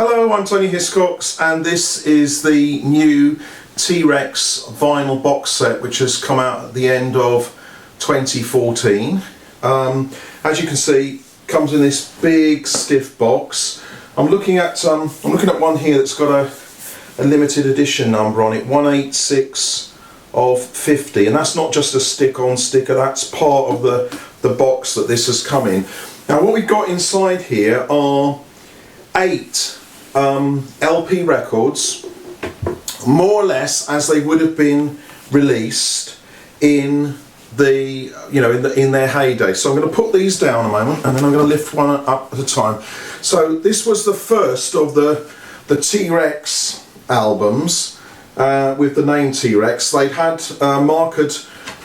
Hello, I'm Tony Hiscox and this is the new T.REX vinyl box set which has come out at the end of 2014. As you can see, comes in this big stiff box. I'm looking at one here that's got a limited edition number on it, 186 of 50, and that's not just a stick-on sticker, that's part of the box that this has come in. Now what we've got inside here are 8 LP records, more or less as they would have been released in the in their heyday. So I'm going to put these down a moment and then I'm going to lift one up at a time. So this was the first of the T.REX albums with the name T.REX. They'd had Mark had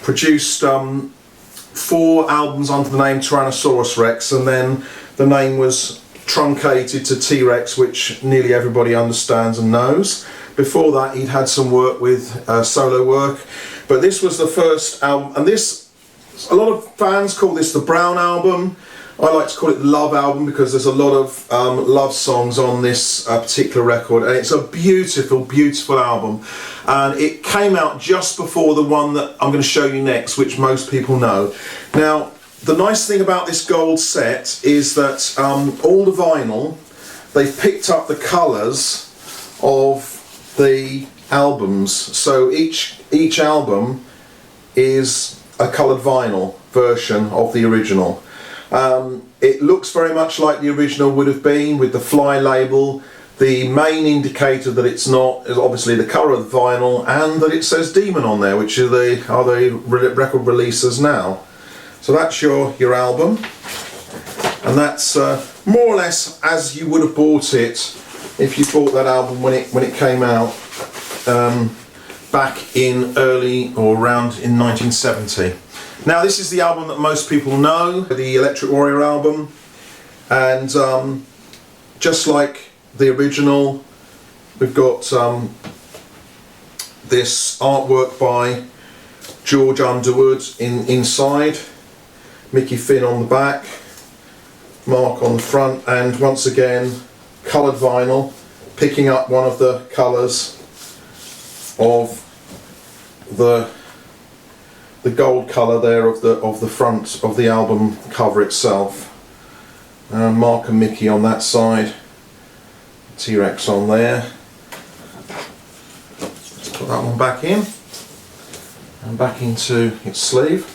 produced 4 albums under the name Tyrannosaurus Rex, and then the name was truncated to T.REX, which nearly everybody understands and knows. Before that he'd had some work with solo work, but this was the first album, and this, a lot of fans call this the Brown album. I like to call it the Love album because there's a lot of love songs on this particular record, and it's a beautiful, beautiful album, and it came out just before the one that I'm going to show you next, which most people know. Now the nice thing about this gold set is that all the vinyl, they've picked up the colours of the albums, so each album is a coloured vinyl version of the original. It looks very much like the original would have been, with the fly label. The main indicator that it's not is obviously the colour of the vinyl, and that it says Demon on there, which are the record releases now. So that's your album, and that's more or less as you would have bought it if you bought that album when it came out back in early or around in 1970. Now this is the album that most people know, the Electric Warrior album, and just like the original, we've got this artwork by George Underwood inside, Mickey Finn on the back, Mark on the front, and once again coloured vinyl, picking up one of the colours of the gold colour there of the front of the album cover itself. Mark and Mickey on that side, T.REX on there. Let's put that one back in and back into its sleeve.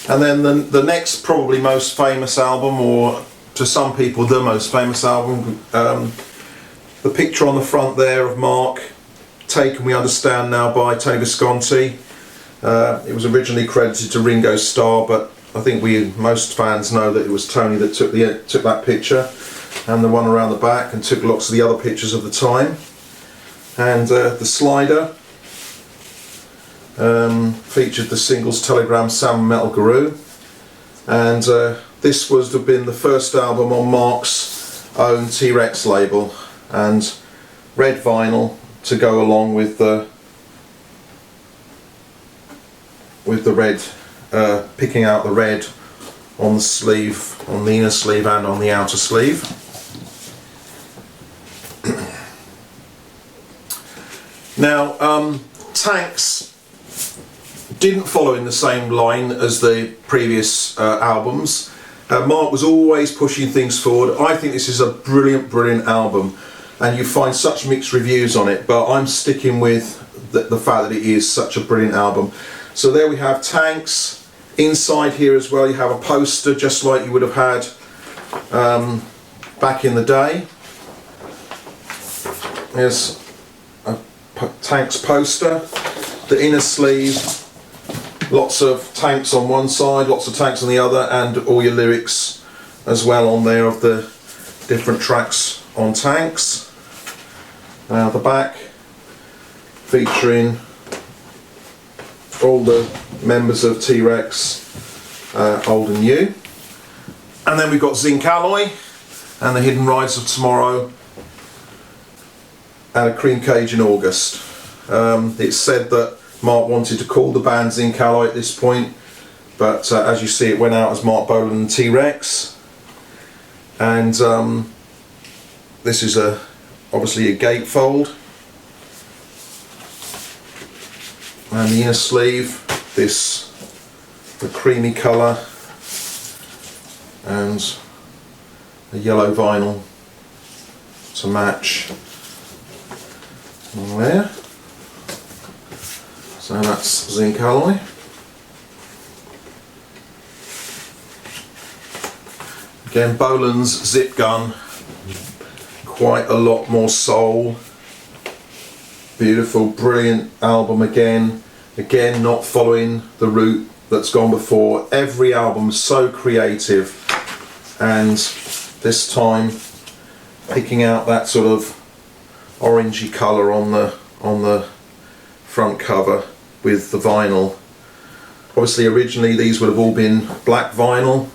And then the next probably most famous album, or to some people the most famous album, the picture on the front there of Mark, taken, we understand now, by Tony Visconti. It was originally credited to Ringo Starr, but I think most fans know that it was Tony that took that picture, and the one around the back, and took lots of the other pictures of the time. And the slider featured the singles Telegram, Sam, Metal Guru, and this was to have been the first album on Mark's own T.REX label, and red vinyl to go along with the red, picking out the red on the sleeve, on the inner sleeve and on the outer sleeve. Now Tanks didn't follow in the same line as the previous albums. Mark was always pushing things forward. I think this is a brilliant album, and you find such mixed reviews on it, but I'm sticking with the fact that it is such a brilliant album. So there we have Tanks. Inside here as well you have a poster, just like you would have had back in the day. There's a Tanks poster. The inner sleeve, lots of Tanks on one side, lots of Tanks on the other, and all your lyrics as well on there of the different tracks on Tanks. The back featuring all the members of T.REX, old and new. And then we've got Zinc Alloy and the Hidden Rides of Tomorrow and a Cream Cage in August. It's said that Mark wanted to call the band Zinc Alloy at this point, but as you see, it went out as Mark Bolan and T.REX. And this is obviously a gatefold, and the inner sleeve, the creamy colour and a yellow vinyl to match there. So that's zinc alloy. Again, Boland's zip gun, quite a lot more soul. Beautiful, brilliant album again. Again, not following the route that's gone before. Every album is so creative, and this time picking out that sort of orangey colour on the front cover with the vinyl. Obviously originally these would have all been black vinyl,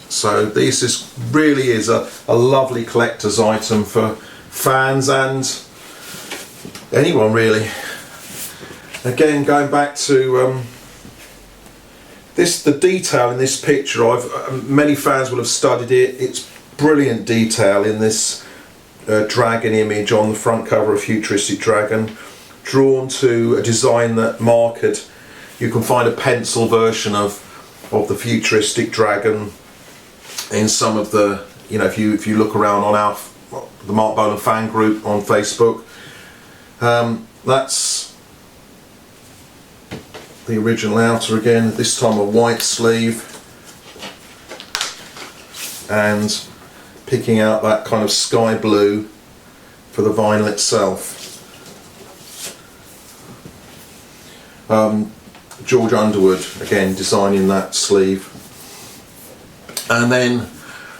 so this really is a lovely collector's item for fans and anyone really. Again, going back to the detail in this picture, many fans will have studied it. It's brilliant detail in this dragon image on the front cover of Futuristic Dragon, drawn to a design that Mark had. You can find a pencil version of the Futuristic Dragon in some of the, if you look around on the Mark Boland fan group on Facebook. That's the original outer again, this time a white sleeve, and picking out that kind of sky blue for the vinyl itself. George Underwood again designing that sleeve. And then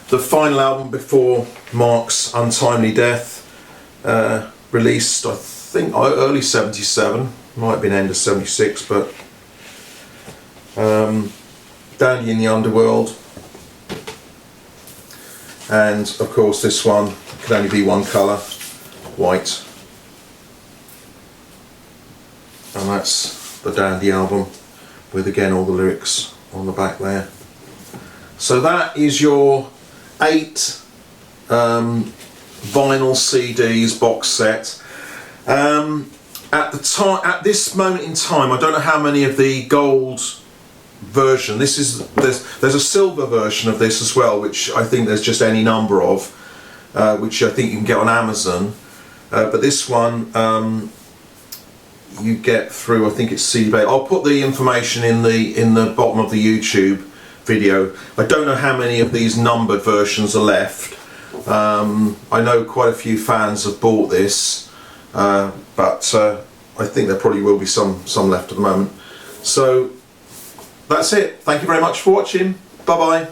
the final album before Mark's untimely death, released I think early 77, might have been end of 76, but Dandy in the Underworld. And of course this one can only be one colour, white, and that's the Dandy album with again all the lyrics on the back there. So that is your 8 vinyl CDs box set. At this moment in time, I don't know how many of the gold version. There's a silver version of this as well, which I think there's just any number of, which I think you can get on Amazon. But this one you get through, I think it's eBay. I'll put the information in the bottom of the YouTube video. I don't know how many of these numbered versions are left. I know quite a few fans have bought this, but I think there probably will be some left at the moment. So that's it. Thank you very much for watching. Bye bye.